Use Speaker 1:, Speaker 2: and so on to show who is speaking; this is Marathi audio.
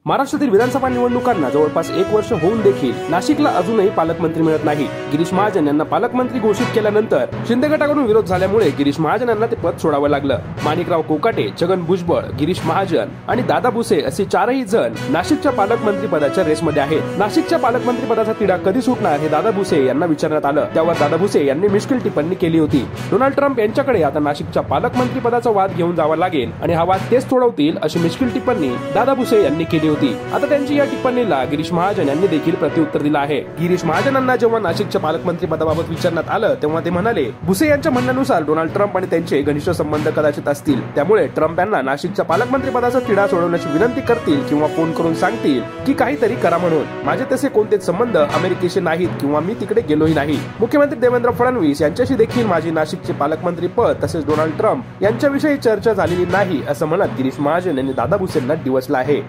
Speaker 1: महाराष्ट्रातील विधानसभा निवडणुकांना जवळपास 1 वर्ष होऊन देखील नाशिकला अजूनही पालकमंत्री मिळत नाही। गिरीश महाजन यांना पालकमंत्री घोषित केल्यानंतर शिंदे गटाकडून विरोध झाल्यामुळे गिरीश महाजन यांना ते पद सोडावं लागलं। माणिकराव कोकाटे, छगन भुजबळ, गिरीश महाजन आणि दादा भुसे असे चारही जण नाशिकच्या पालकमंत्री पदाच्या रेसमध्ये आहेत। नाशिकच्या पालकमंत्री पदाचा तिढा कधी सुटणार हे दादा भुसे यांना विचारण्यात आलं, त्यावर दादा भुसे यांनी मिश्किल टिप्पणी केली होती। डोनाल्ड ट्रम्प यांच्याकडे आता नाशिकच्या पालकमंत्री पदाचा वाद घेऊन जावा लागेल आणि हा वाद तेच सोडवतील अशी मिश्किल टिप्पणी दादा भुसे यांनी केली होती। आता त्यांची या टिप्पणीला गिरीश महाजन यांनी देखील प्रत्युत्तर दिलं आहे। गिरीश महाजनांना जेव्हा नाशिकच्या पालकमंत्री पदाबाबत विचारण्यात आलं तेव्हा ते म्हणाले, भुसे यांच्या म्हणण्यानुसार डोनाल्ड ट्रम्प आणि त्यांचे घनिष्ठ संबंध कदाचित असतील, त्यामुळे ट्रम्प यांना नाशिकच्या पालकमंत्री पदाचा तिढा सोडवण्याची विनंती करतील किंवा फोन करून सांगतील की काहीतरी करा म्हणून। माझे तसे कोणतेच संबंध अमेरिकेशी नाहीत किंवा मी तिकडे गेलोही नाही। मुख्यमंत्री देवेंद्र फडणवीस यांच्याशी देखील माझी नाशिकचे पालकमंत्री पद तसेच डोनाल्ड ट्रम्प यांच्याविषयी चर्चा झालेली नाही असं म्हणत गिरीश महाजन यांनी दादा भुसेंना डिवचलं आहे।